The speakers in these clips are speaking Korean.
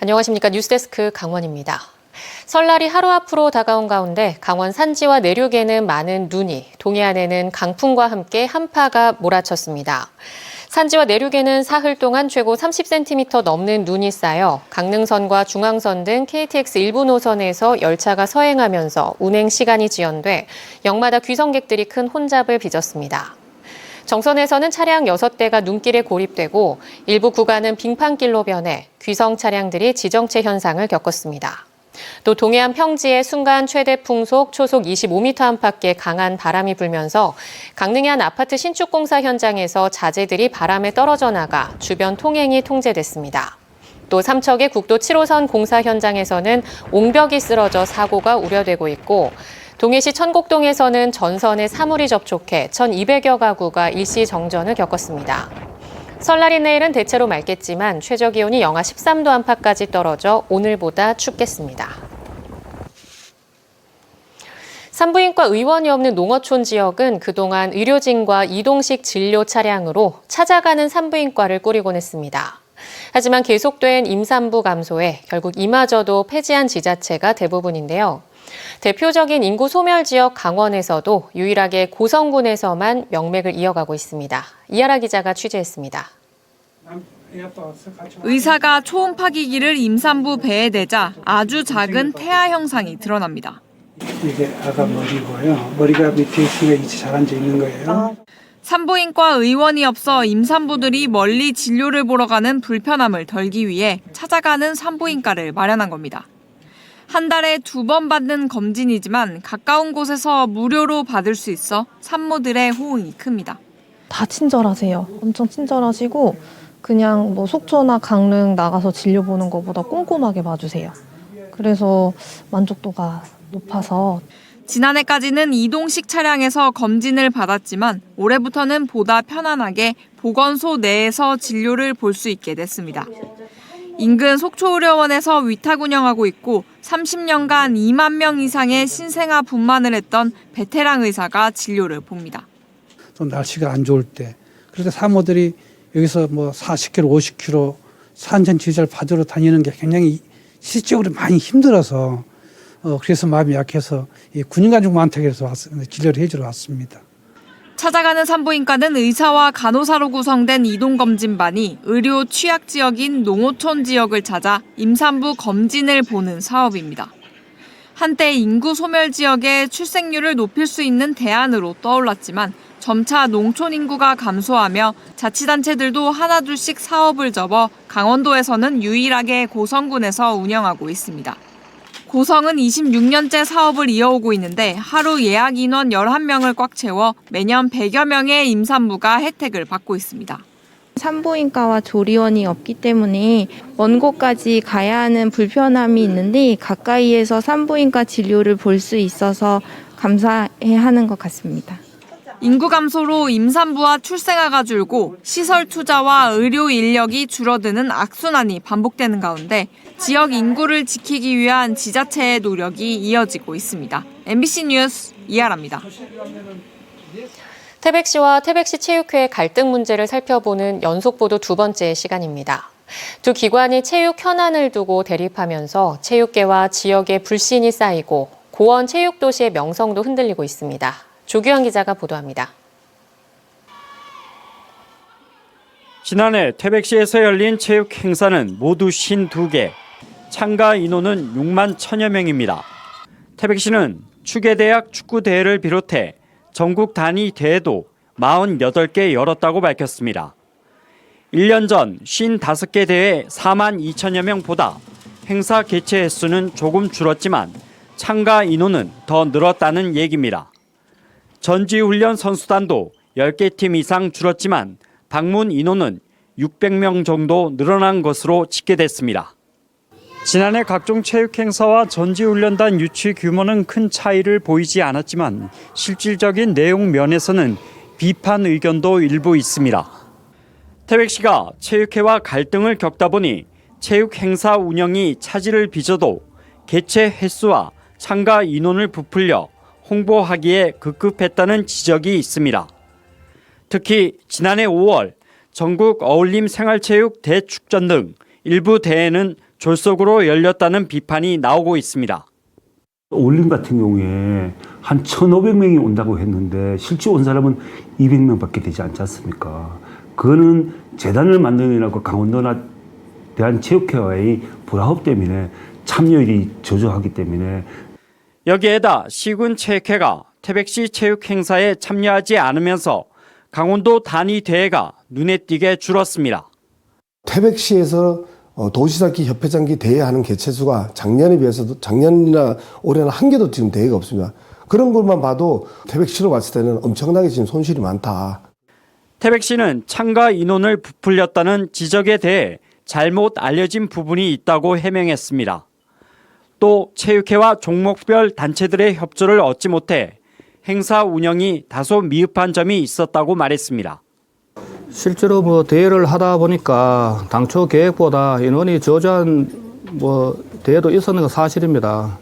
안녕하십니까. 뉴스데스크 강원입니다. 설날이 하루 앞으로 다가온 가운데 강원 산지와 내륙에는 많은 눈이, 동해안에는 강풍과 함께 한파가 몰아쳤습니다. 산지와 내륙에는 사흘 동안 최고 30cm 넘는 눈이 쌓여 강릉선과 중앙선 등 KTX 일부 노선에서 열차가 서행하면서 운행 시간이 지연돼 역마다 귀성객들이 큰 혼잡을 빚었습니다. 정선에서는 차량 6대가 눈길에 고립되고 일부 구간은 빙판길로 변해 귀성 차량들이 지정체 현상을 겪었습니다. 또 동해안 평지의 순간 최대 풍속 초속 25m 안팎의 강한 바람이 불면서 강릉의 한 아파트 신축 공사 현장에서 자재들이 바람에 떨어져 나가 주변 통행이 통제됐습니다. 또 삼척의 국도 7호선 공사 현장에서는 옹벽이 쓰러져 사고가 우려되고 있고 동해시 천곡동에서는 전선에 사물이 접촉해 1,200여 가구가 일시 정전을 겪었습니다. 설날인 내일은 대체로 맑겠지만 최저기온이 영하 13도 안팎까지 떨어져 오늘보다 춥겠습니다. 산부인과 의원이 없는 농어촌 지역은 그동안 의료진과 이동식 진료 차량으로 찾아가는 산부인과를 꾸리곤 했습니다. 하지만 계속된 임산부 감소에 결국 이마저도 폐지한 지자체가 대부분인데요. 대표적인 인구 소멸 지역 강원에서도 유일하게 고성군에서만 명맥을 이어가고 있습니다. 이하라 기자가 취재했습니다. 의사가 초음파기기를 임산부 배에 대자 아주 작은 태아 형상이 드러납니다. 이게 아가 머리고요. 머리가 밑에 있으니까 이제 잘 앉아 있는 거예요. 산부인과 의원이 없어 임산부들이 멀리 진료를 보러 가는 불편함을 덜기 위해 찾아가는 산부인과를 마련한 겁니다. 한 달에 2번 받는 검진이지만 가까운 곳에서 무료로 받을 수 있어 산모들의 호응이 큽니다. 다 친절하세요. 엄청 친절하시고 그냥 뭐 속초나 강릉 나가서 진료 보는 것보다 꼼꼼하게 봐주세요. 그래서 만족도가 높아서. 지난해까지는 이동식 차량에서 검진을 받았지만 올해부터는 보다 편안하게 보건소 내에서 진료를 볼 수 있게 됐습니다. 인근 속초의료원에서 위탁 운영하고 있고 30년간 2만 명 이상의 신생아 분만을 했던 베테랑 의사가 진료를 봅니다. 또 날씨가 안 좋을 때 그래서 사모들이 여기서 뭐 40km, 50km 산전 지휘자를 받으러 다니는 게 굉장히 실질적으로 많이 힘들어서 그래서 마음이 약해서 군인가족 많다고 해서 진료를 해주러 왔습니다. 찾아가는 산부인과는 의사와 간호사로 구성된 이동검진반이 의료 취약 지역인 농어촌 지역을 찾아 임산부 검진을 보는 사업입니다. 한때 인구 소멸 지역의 출생률을 높일 수 있는 대안으로 떠올랐지만 점차 농촌 인구가 감소하며 자치단체들도 하나둘씩 사업을 접어 강원도에서는 유일하게 고성군에서 운영하고 있습니다. 고성은 26년째 사업을 이어오고 있는데 하루 예약 인원 11명을 꽉 채워 매년 100여 명의 임산부가 혜택을 받고 있습니다. 산부인과와 조리원이 없기 때문에 먼 곳까지 가야 하는 불편함이 있는데 가까이에서 산부인과 진료를 볼 수 있어서 감사해하는 것 같습니다. 인구 감소로 임산부와 출생아가 줄고 시설 투자와 의료 인력이 줄어드는 악순환이 반복되는 가운데 지역 인구를 지키기 위한 지자체의 노력이 이어지고 있습니다. MBC 뉴스 이하라입니다. 태백시와 태백시 체육회의 갈등 문제를 살펴보는 연속보도 2번째 시간입니다. 두 기관이 체육 현안을 두고 대립하면서 체육계와 지역의 불신이 쌓이고 고원 체육도시의 명성도 흔들리고 있습니다. 조규환 기자가 보도합니다. 지난해 태백시에서 열린 체육 행사는 모두 52개, 참가 인원은 6만 1천여 명입니다. 태백시는 추계대학 축구대회를 비롯해 전국 단위 대회도 48개 열었다고 밝혔습니다. 1년 전 55개 대회 4만 2천여 명보다 행사 개최 횟수는 조금 줄었지만 참가 인원은 더 늘었다는 얘기입니다. 전지훈련 선수단도 10개 팀 이상 줄었지만 방문 인원은 600명 정도 늘어난 것으로 집계됐습니다. 지난해 각종 체육 행사와 전지훈련단 유치 규모는 큰 차이를 보이지 않았지만 실질적인 내용 면에서는 비판 의견도 일부 있습니다. 태백시가 체육회와 갈등을 겪다 보니 체육 행사 운영이 차질을 빚어도 개최 횟수와 참가 인원을 부풀려 홍보하기에 급급했다는 지적이 있습니다. 특히 지난해 5월 전국 어울림 생활체육 대축전 등 일부 대회는 졸속으로 열렸다는 비판이 나오고 있습니다. 올림 같은 경우에 한 1,500명이 온다고 했는데 실제 온 사람은 200명밖에 되지 않지 않습니까? 그거는 재단을 만드느라고 강원도나 대한체육회와의 불화합 때문에 참여율이 저조하기 때문에 여기에다 시군체육회가 태백시 체육 행사에 참여하지 않으면서 강원도 단위 대회가 눈에 띄게 줄었습니다. 태백시에서 도시사키 협회장기 대회하는 개최수가 작년에 비해서도 작년이나 올해는 한 개도 지금 대회가 없습니다. 그런 것만 봐도 태백시로 봤을 때는 엄청나게 지금 손실이 많다. 태백시는 참가 인원을 부풀렸다는 지적에 대해 잘못 알려진 부분이 있다고 해명했습니다. 또 체육회와 종목별 단체들의 협조를 얻지 못해 행사 운영이 다소 미흡한 점이 있었다고 말했습니다. 실제로 대회를 하다 보니까 당초 계획보다 인원이 저조한 대회도 있었는 건 사실입니다.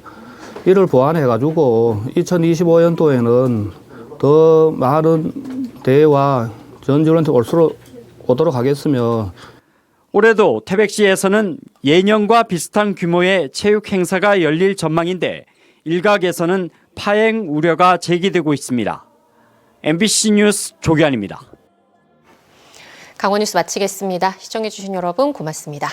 이를 보완해가지고 2025년도에는 더 많은 대회와 전지훈련이 오도록 하겠으며 올해도 태백시에서는 예년과 비슷한 규모의 체육 행사가 열릴 전망인데 일각에서는 파행 우려가 제기되고 있습니다. MBC 뉴스 조규환입니다. 강원 뉴스 마치겠습니다. 시청해주신 여러분 고맙습니다.